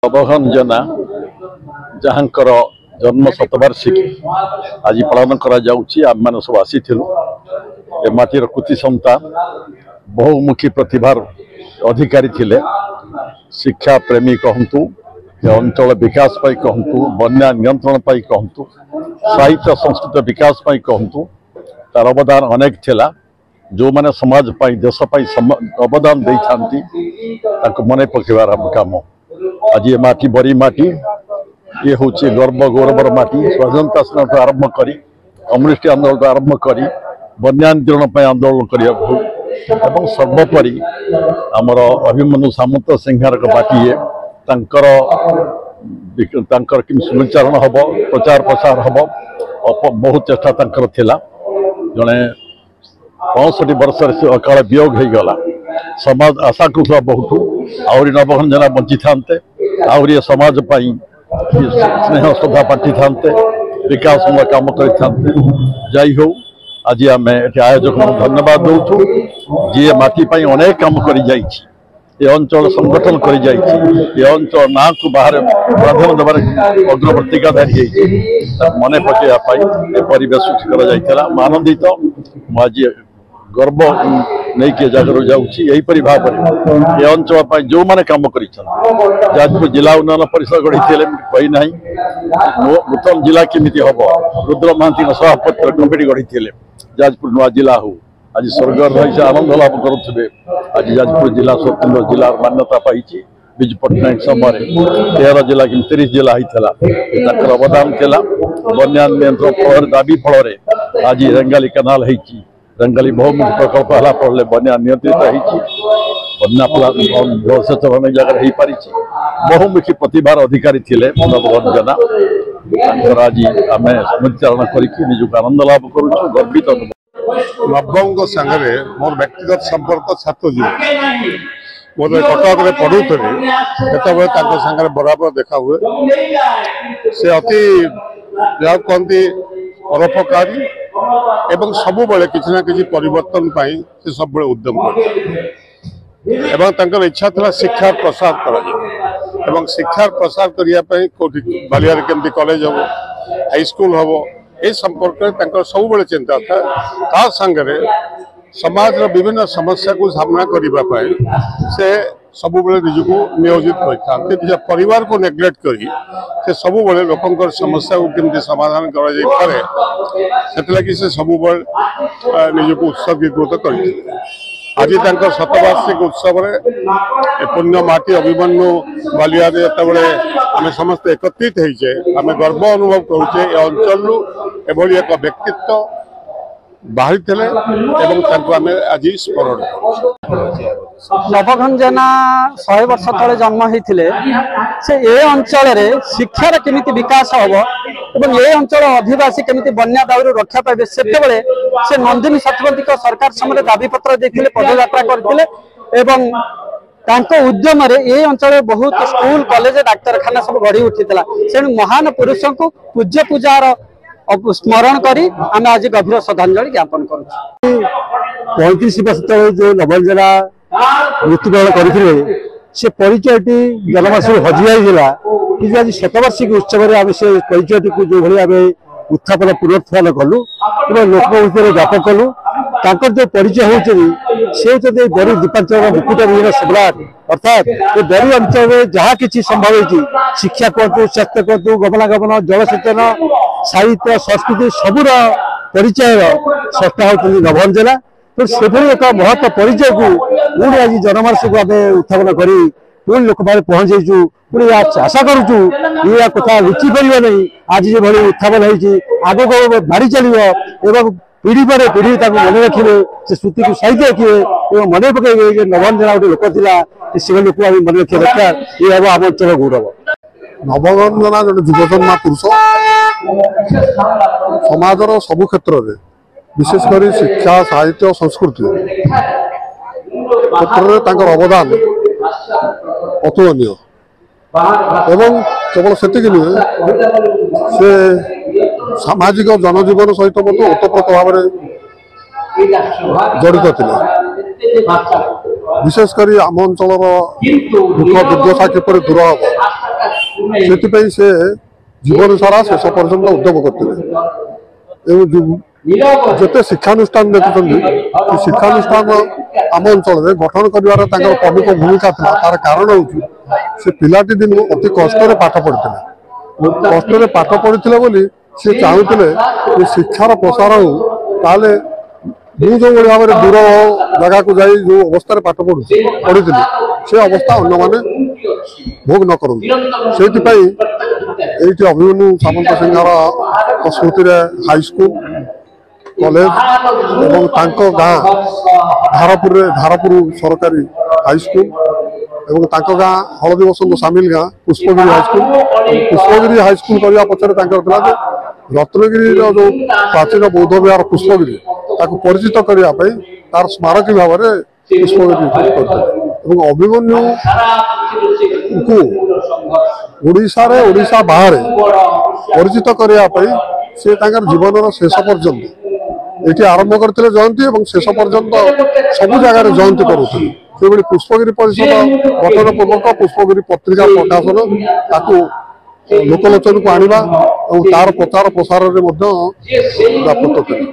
अवहन जना जहाँ जन्म शतवार्षिकी आज पालन करा आम मान सब आसी ए माटीर कृति संता बहुमुखी प्रतिभार अधिकारी थिले। शिक्षा प्रेमी कहतु अंचल विकास पाई कहतु बन्या नियंत्रण पाई कहतु साहित्य संस्कृत विकास पाई कहतु तार अवदान अनेक थिला। जो माने समाज पाई देश पाई अवदान दे थांती मने पकेबार काम आज ये माटी बरी माटी ये हूँ गर्व गौरवर माटी स्वाधीनता स्नान आरंभ करी कम्युनिस्ट आंदोलन आरंभ करी बन्यांतरण आंदोलन करने सर्वोपरि आमर अभिमन्यु सामंत सिंहार माटी ये सुचारण हम प्रचार प्रसार हम बहुत चेष्टा थिला। जड़े 65 वर्ष से अकाल वियोग हो गला समाज आशा करुला बहुत आहरी नवघन जना बंची था आहरी समाज स्नेह श्रद्धा बांटी था विकासमूलक काम कर हो आज आम आयोजक धन्यवाद दौचु जी माटी अनेक काम कर अंचल संगठन कर अंचल ना को बाहर प्राधान्य देवार अग्रवर्तिकाधारी मन पकड़ाई परिवेश कर आनंदित आज गर्व नहीं जगह जापरी भाव में ये अंचल जो मैंने कम कर जाजपुर जिला उन्नयन परिषद गढ़ी कहीना नूतन जिला केमी हम रुद्र महांती सभापति कमिटी गढ़ी जाजपुर नुआ जिला हो आज स्वर्ग रही आनंद लाभ करुवे। आज जाजपुर जिला स्वतंत्र जिला मान्यता पाई विजु पट्टनायक समय 13 जिला कि 30 जिला होता अवदान थिला। बन्या नियंत्रण फल दाबी फल आज रेंगाली केनाल रेंगाली बहुमुखी प्रकल्प है फल बन्या नियंत्रित बन्या जलसेचन अनेक जगह हो पारी बहुमुखी प्रतिभार अधिकारी थे नवघन जना आज आम स्मृतिचारण करजक आनंद लाभ करुँ गर्वित अनुभव। नवघन सांगे मोर व्यक्तिगत संपर्क छात्र जीवन मोर कटक में पढ़ुली सागर बराबर देखा हुए से अति कहती परोपकारी एवं सब किसी ना कि परिवर्तन से सब उद्यम कर इच्छा था शिक्षा प्रसार कर शिक्षा प्रसार करने कौटी बालिया केमती कॉलेज हम हाईस्कूल हम ये संपर्क सब चिंता था सांगे समाज विभिन्न समस्या को सामना करने से सब निजक नियोजित करते निज परिवार को नेग्लेक्ट कर सब लोक समस्या को केमती समाधान कर सब निजक उत्सर्गीकृत कर आज शतवार्षिक उत्सव पुण्य माटी अभिमन्यु बालिया आम समस्त एकत्रित होचे आम गर्व अनुभव करुचे अंचल एभली एक व्यक्तित्व बाहरी थे आम आज स्मरण नवघन जना 100 वर्ष तले जन्म होते से ए अंचल शिक्षार केमिति विकास हम और ये अंचल आदिवासी केमिति बन्या दाउरू रक्षा पाइबे से नंदिनी शतपथी सरकार समय दाबी पत्र देते पदयात्रा करते उद्यम ये अंचल बहुत स्कूल कॉलेज डाक्तरखाना सब गढ़ी उठी से महान पुरुष को पूज्य पूजार स्मरण करी आम आज गभीर श्रद्धांजलि ज्ञापन कर 35 वर्ष तले जो नवघन जना मृत्युवरण करते से परिचयटी जनमानस हजि जाइला कि आज शतवार्षिक उत्सव आम से परिचयटी को जो भाई आम उत्थापन पुनरुत्थान कलु लोक भितर व्यापक कलु जो परिचय होती बरी दीपांचल मुकुट विहीन सम्राट अर्थात ये बरी अंचल जहाँ किसी संभव होती शिक्षा कहतु स्वास्थ्य कहतु गमनागमन जलसेचन साहित्य संस्कृति सबूर परिचय सत्ता होती नवघन जना तो से एक महत्व परिचय को पुणी आज जनमानस को आम उत्थापन कर पुणी लोक पाखे पहुंचु पुणी आशा करुचु ये कथा लुचि पार नहीं आज जो भाई उत्थापन होती आग को मारी चलो पीढ़ी पर पीढ़ी मन रखिए से स्मृति को साइज रखिए मन पकड़े नवघन जना गोटे लोक था से लोक मन रखा दरकार ये हम आम अंचल गौरव। नवघन जना जो युवजन्मा पुरुष समाजर सबु क्षेत्र में विशेषकर शिक्षा साहित्य संस्कृति क्षेत्र में अवदान अतुलनीय एवं केवल से नुहे से सामाजिक जनजीवन सहित ओतप्रोत भाव जड़ित थे विशेषकर आम अंचल दुख दुर्दशा किपर दूर हम ସେଥିପାଇଁ ସେ ଜୀବନ ସାରା ଶେଷ ପର୍ଯ୍ୟନ୍ତ ଉଦ୍ୟମ କରିଥିଲେ ଏବଂ ଯେତେ ଶିକ୍ଷାନୁଷ୍ଠାନ ଦେଖୁଛନ୍ତି ସେ ଶିକ୍ଷାନୁଷ୍ଠାନ ଆମ ଅଞ୍ଚଳରେ ଗଠନ କରିବାର ତାଙ୍କର ପ୍ରମୁଖ ଭୂମିକା ଥିଲା। ତାର କାରଣ ହେଉଛି ସେ ପିଲାଟି ଦିନୁ ଅତି କଷ୍ଟରେ ପାଠ ପଢିଥିଲେ। କଷ୍ଟରେ ପାଠ ପଢିଥିଲେ ବୋଲି ସେ ଚାହୁଁଥିଲେ ଯେ ଶିକ୍ଷାର ପ୍ରସାର ହଉ, ତାହେଲେ ମୁଁ ଯେଉଁଭଳି ଭାବରେ ଦୂର ଜାଗାକୁ ଯାଇ ଯେଉଁ ଅବସ୍ଥାରେ ପାଠ ପଢିଥିଲି ସେ ଅବସ୍ଥା ଅନ୍ୟମାନେ ଭୋଗ ନ କରନ୍ତି। ସେଇଥିପାଇଁ ଏଇଠି ଅଭିମନ୍ୟୁ ସାମନ୍ତ ସିଂହାର ସ୍ମୃତିରେ ହାଇସ୍କୁଲ, କଲେଜ ଏବଂ ତାଙ୍କ ଗାଁ ଧାରପୁର ସରକାରୀ ହାଇସ୍କୁଲ ଏବଂ ତାଙ୍କ ଗାଁ ହଳଦୀ ବସନ୍ତ ସାମିଲ ଗାଁ ପୁଷ୍ପଗିରି ହାଇସ୍କୁଲ। ପୁଷ୍ପଗିରି ହାଇସ୍କୁଲ କରିବା ପଛରେ ତାଙ୍କର ଥିଲା ଯେ ରତ୍ନଗିରିର ଯେଉଁ ପ୍ରାଚୀନ ବୌଦ୍ଧ ବିହାର ପୁଷ୍ପଗିରି ତାକୁ ପରିଚିତ କରିବା ପାଇଁ ତାର ସ୍ମାରକୀ ଭାବରେ ପୁଷ୍ପଗିରି କରିଥିଲେ ଏବଂ ଅଭିମନ୍ୟୁଙ୍କୁ ଓଡ଼ିଶା ବାହାରେ ପରିଚିତ କରିବା ପାଇଁ ସେ ତାଙ୍କର ଜୀବନର ଶେଷ ପର୍ଯ୍ୟନ୍ତ ଏଠି ଆରମ୍ଭ କରିଥିଲେ ଜୟନ୍ତୀ ଏବଂ ଶେଷ ପର୍ଯ୍ୟନ୍ତ ସବୁ ଜାଗାରେ ଜୟନ୍ତୀ କରୁଥିଲେ। ସେଭଳି ପୁଷ୍ପଗିରି ପରିଷଦ ଗଠନ ପୂର୍ବକ ପୁଷ୍ପଗିରି ପତ୍ରିକା ପ୍ରକାଶନ ତାକୁ ଲୋକଲୋଚନକୁ ଆଣିବା ଏବଂ ତାର ପ୍ରଚାର ପ୍ରସାରରେ ମଧ୍ୟ ବ୍ୟାପୃତ ଥିଲେ।